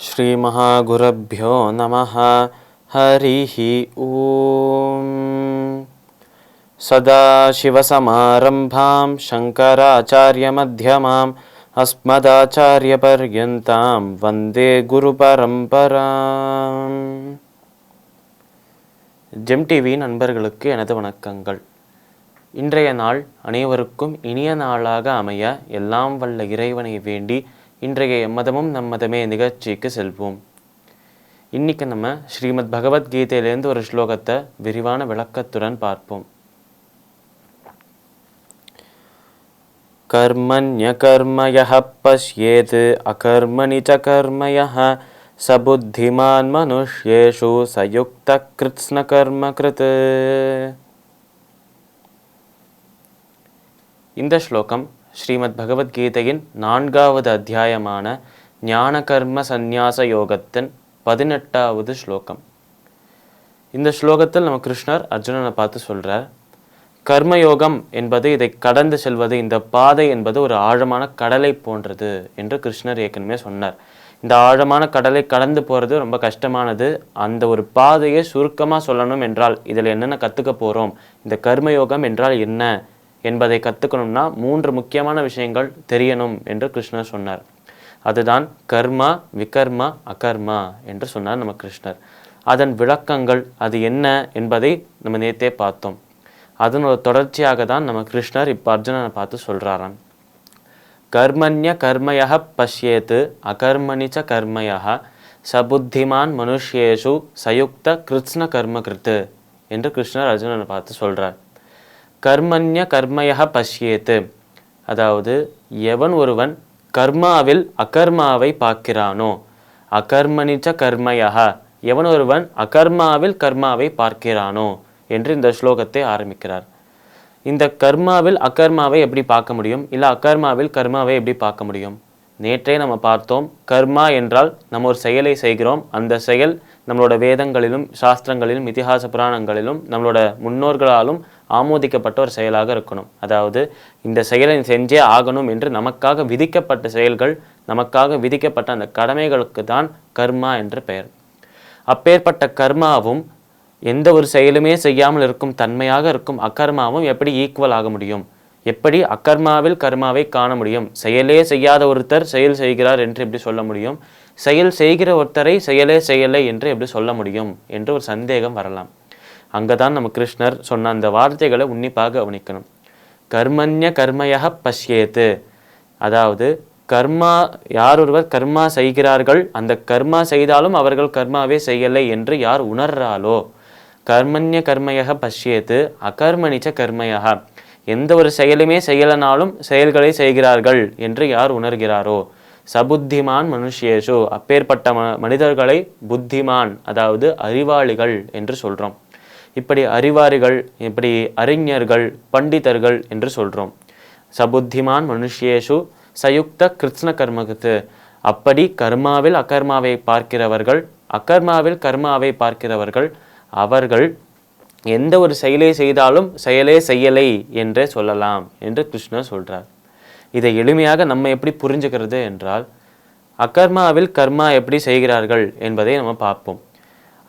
ஸ்ரீ மகாகுருப்யோ நமஹ. ஹரிஹி ஓம். சதாசிவசமாரம்பாம் சங்கராச்சார்யமத்யமாம் அஸ்மதாச்சார்யபர்யந்தாம் வந்தே குரு பரம்பராம். GeM TV நண்பர்களுக்கு எனது வணக்கங்கள். இன்றைய நாள் அனைவருக்கும் இனிய நாளாக அமைய எல்லாம் வல்ல இறைவனை வேண்டி இன்றைய எம்மதமும் நம்மதமே நிகழ்ச்சிக்கு செல்வோம். இன்னைக்கு நம்ம ஸ்ரீமத் பகவத்கீதையிலேருந்து ஒரு ஸ்லோகத்தை விரிவான விளக்கத்துடன் பார்ப்போம். கர்மண்ய கர்மயஹ பஷ்யேத் அகர்மணி ச கர்மயஹ சபுத்திமான் மனுஷ்யேஷு சயுக்த கிருத்ஸ்ன கர்ம கிருத். இந்த ஸ்லோகம் ஸ்ரீமத் பகவத்கீதையின் 4வது அத்தியாயமான ஞான கர்ம சந்நியாச யோகத்தின் 18வது ஸ்லோகம். இந்த ஸ்லோகத்தில் நம்ம கிருஷ்ணர் அர்ஜுனனை பார்த்து சொல்றார், கர்மயோகம் என்பது இதை கடந்து செல்வது, இந்த பாதை என்பது ஒரு ஆழமான கடலை போன்றது என்று கிருஷ்ணர் ஏற்கனவே சொன்னார். இந்த ஆழமான கடலை கடந்து போகிறது ரொம்ப கஷ்டமானது. அந்த ஒரு பாதையை சுருக்கமாக சொல்லணும் என்றால் இதில் என்னென்ன கற்றுக்க போகிறோம், இந்த கர்மயோகம் என்றால் என்ன என்பதை கற்றுக்கணும்னா 3 முக்கியமான விஷயங்கள் தெரியணும் என்று கிருஷ்ணர் சொன்னார். அதுதான் கர்மா, விகர்மா, அகர்மா என்று சொன்னார் நம்ம கிருஷ்ணர். அதன் விளக்கங்கள் அது என்ன என்பதை நம்ம நேற்றே பார்த்தோம். அதன் ஒரு தொடர்ச்சியாக தான் நம்ம கிருஷ்ணர் இப்போ அர்ஜுனனை பார்த்து சொல்கிறாராம். கர்மண்ய கர்மயஹ பஷ்யேத் அகர்மணி ச கர்மயஹ சபுத்திமான் மனுஷ்யேஷு சயுக்த கிருத்ஸ்ன கர்ம கிருத் என்று கிருஷ்ணர் அர்ஜுனனை பார்த்து சொல்கிறார். கர்மண்ய கர்மயஹ பஷ்யேத், அதாவது எவன் ஒருவன் கர்மாவில் அகர்மாவை பார்க்கிறானோ, அகர்மணிச்ச கர்மயஹ, எவன் ஒருவன் அகர்மாவில் கர்மாவை பார்க்கிறானோ என்று இந்த ஸ்லோகத்தை ஆரம்பிக்கிறார். இந்த கர்மாவில் அகர்மாவை எப்படி பார்க்க முடியும், இல்லை அகர்மாவில் கர்மாவை எப்படி பார்க்க முடியும்? நேற்றே நம்ம பார்த்தோம், கர்மா என்றால் நம்ம ஒரு செயலை செய்கிறோம், அந்த செயல் நம்மளோட வேதங்களிலும் சாஸ்திரங்களிலும் இதிகாச புராணங்களிலும் நம்மளோட முன்னோர்களாலும் ஆமோதிக்கப்பட்ட ஒரு செயலாக இருக்கணும். அதாவது இந்த செயலை செஞ்சே ஆகணும் என்று நமக்காக விதிக்கப்பட்ட செயல்கள், நமக்காக விதிக்கப்பட்ட அந்த கடமைகளுக்கு தான் கர்மா என்று பெயர். அப்பேற்பட்ட கர்மாவும் எந்த ஒரு செயலுமே செய்யாமல் இருக்கும் தன்மையாக இருக்கும் அகர்மாவும் எப்படி ஈக்குவல் ஆக முடியும்? எப்படி அகர்மாவில் கர்மாவை காண முடியும்? செயலே செய்யாத ஒருத்தர் செயல் செய்கிறார் என்று எப்படி சொல்ல முடியும்? செயல் செய்கிற ஒருத்தரை செயலே செய்யலை என்று எப்படி சொல்ல முடியும் என்று ஒரு சந்தேகம் வரலாம். அங்கதான் நம்ம கிருஷ்ணர் சொன்ன அந்த வார்த்தைகளை உன்னிப்பாக கவனிக்கணும். கர்மண்ய கர்மயஹ பஷ்யேத், அதாவது கர்மா, யார் ஒருவர் கர்மா செய்கிறார்கள், அந்த கர்மா செய்தாலும் அவர்கள் கர்மாவே செய்யலை என்று யார் உணர்றாலோ, கர்மண்ய கர்மயஹ பஷ்யேத் அகர்மணிச்ச கர்மயஹ, எந்த ஒரு செயலுமே செய்யலனாலும் செயல்களை செய்கிறார்கள் என்று யார் உணர்கிறாரோ, சபுத்திமான் மனுஷ்யேஷு, அப்பேற்பட்ட மனிதர்களை புத்திமான், அதாவது அறிவாளிகள் என்று சொல்கிறோம். இப்படி அறிவாளிகள், இப்படி அறிஞர்கள், பண்டிதர்கள் என்று சொல்கிறோம். சபுத்திமான் மனுஷ்யேஷு சயுக்த கிருத்ஸ்ன கர்மகிருத், அப்படி கர்மாவில் அகர்மாவை பார்க்கிறவர்கள், அகர்மாவில் கர்மாவை பார்க்கிறவர்கள், அவர்கள் எந்த ஒரு செயலை செய்தாலும் செயலே செய்யலை என்றே சொல்லலாம் என்று கிருஷ்ணர் சொல்கிறார். இதை எளிமையாக நம்ம எப்படி புரிஞ்சுக்கிறது என்றால், அகர்மாவில் கர்மா எப்படி செய்கிறார்கள் என்பதை நம்ம பார்ப்போம்.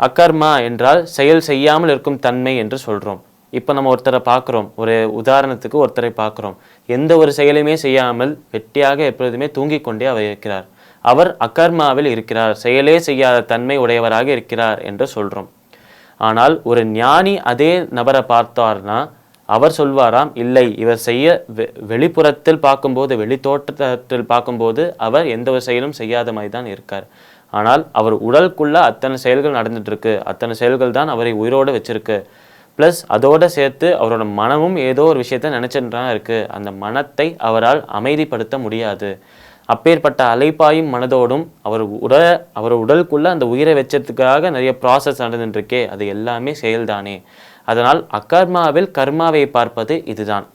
அகர்மா என்றால் செயல் செய்யாமல் இருக்கும் தன்மை என்று சொல்கிறோம். இப்போ நம்ம ஒருத்தரை பார்க்குறோம், ஒரு உதாரணத்துக்கு ஒருத்தரை பார்க்குறோம், எந்த ஒரு செயலுமே செய்யாமல் வெட்டியாக எப்பொழுதுமே தூங்கிக் கொண்டே அவர் இருக்கிறார். அவர் அகர்மாவில் இருக்கிறார், செயலே செய்யாத தன்மை உடையவராக இருக்கிறார் என்று சொல்கிறோம். ஆனால் ஒரு ஞானி அதே நபரை பார்த்தார்னா அவர் சொல்வாராம், இல்லை, இவர் செய்ய வெளிப்புறத்தில் பார்க்கும்போது, வெளி தோற்றத்தில் பார்க்கும்போது அவர் எந்த ஒரு செயலும் செய்யாத மாதிரி தான் இருக்கார். ஆனால் அவர் உடலுக்குள்ள அத்தனை செயல்கள் நடந்துட்டு இருக்கு, அத்தனை செயல்கள் தான் அவரை உயிரோடு வச்சிருக்கு. ப்ளஸ் அதோடு சேர்த்து அவரோட மனமும் ஏதோ ஒரு விஷயத்த நினைச்சுட்டு இருக்கு. அந்த மனத்தை அவரால் அமைதிப்படுத்த முடியாது. அப்பேற்பட்ட அலைப்பாயும் மனதோடும் அவர் உடலுக்குள்ள அந்த உயிரை வச்சதுக்காக நிறைய ப்ராசஸ் நடந்துட்டுருக்கே, அது எல்லாமே செயல்தானே. அதனால் அகர்மாவில் கர்மாவை பார்ப்பது இதுதான்.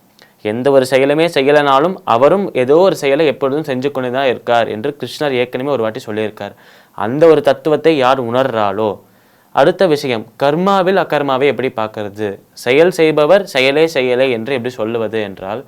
எந்த ஒரு செயலுமே செய்யலைனாலும் அவரும் ஏதோ ஒரு செயலை எப்பொழுதும் செஞ்சு கொண்டு தான் இருக்கார் என்று கிருஷ்ணர் ஏற்கனவே ஒரு வாட்டி சொல்லியிருக்கார். அந்த ஒரு தத்துவத்தை யார் உணர்றாளோ, அடுத்த விஷயம், கர்மாவில் அகர்மாவை எப்படி பார்க்கறது? செயல் செய்பவர் செயலே செயலே என்று எப்படி சொல்லுவது என்றால்,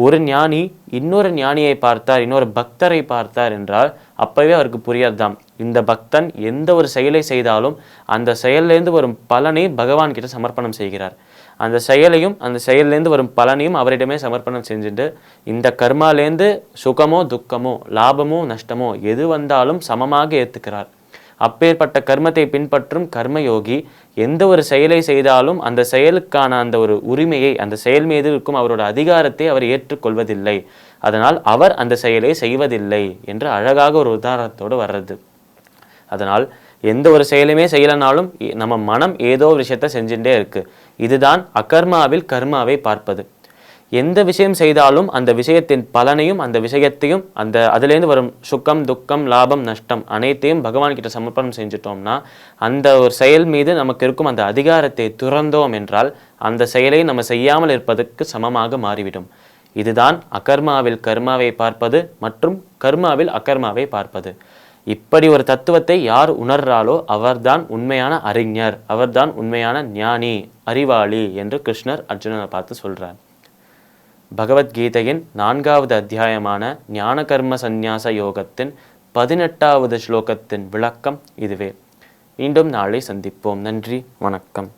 ஒரு ஞானி இன்னொரு ஞானியை பார்த்தார், இன்னொரு பக்தரை பார்த்தார் என்றால் அப்பவே அவருக்கு புரியறதாம், இந்த பக்தன் எந்த ஒரு செயலை செய்தாலும் அந்த செயல்லேருந்து வரும் பலனை பகவான் கிட்ட சமர்ப்பணம் செய்கிறார். அந்த செயலையும் அந்த செயல்லேருந்து வரும் பலனையும் அவரிடமே சமர்ப்பணம் செஞ்சுட்டு, இந்த கர்மாலேருந்து சுகமோ துக்கமோ லாபமோ நஷ்டமோ எது வந்தாலும் சமமாக ஏற்றுக்கிறார். அப்பேற்பட்ட கர்மத்தை பின்பற்றும் கர்மயோகி எந்த ஒரு செயலை செய்தாலும் அந்த செயலுக்கான அந்த ஒரு உரிமையை, அந்த செயல் மீது இருக்கும் அவரோட அதிகாரத்தை அவர் ஏற்றுக்கொள்வதில்லை. அதனால் அவர் அந்த செயலை செய்வதில்லை என்று அழகாக ஒரு உதாரணத்தோடு வர்றது. அதனால் எந்த ஒரு செயலுமே செய்யலனாலும் நம்ம மனம் ஏதோ ஒரு விஷயத்த செஞ்சுட்டே இருக்கு. இதுதான் அகர்மாவில் கர்மாவை பார்ப்பது. எந்த விஷயம் செய்தாலும் அந்த விஷயத்தின் பலனையும் அந்த விஷயத்தையும் அதுலேருந்து வரும் சுக்கம் துக்கம் லாபம் நஷ்டம் அனைத்தையும் பகவான் கிட்ட சமர்ப்பணம் செஞ்சுட்டோம்னா, அந்த ஒரு செயல் மீது நமக்கு இருக்கும் அந்த அதிகாரத்தை துறந்தோம் என்றால் அந்த செயலை நம்ம செய்யாமல் இருப்பதற்கு சமமாக மாறிவிடும். இதுதான் அகர்மாவில் கர்மாவை பார்ப்பது மற்றும் கர்மாவில் அகர்மாவை பார்ப்பது. இப்படி ஒரு தத்துவத்தை யார் உணர்றாலோ அவர்தான் உண்மையான அறிஞர், அவர்தான் உண்மையான ஞானி, அறிவாளி என்று கிருஷ்ணர் அர்ஜுனனை பார்த்து சொல்றார். பகவத்கீதையின் 4வது அத்தியாயமான ஞான கர்ம சந்நியாச யோகத்தின் 18வது ஸ்லோகத்தின் விளக்கம் இதுவே. மீண்டும் நாளை சந்திப்போம். நன்றி, வணக்கம்.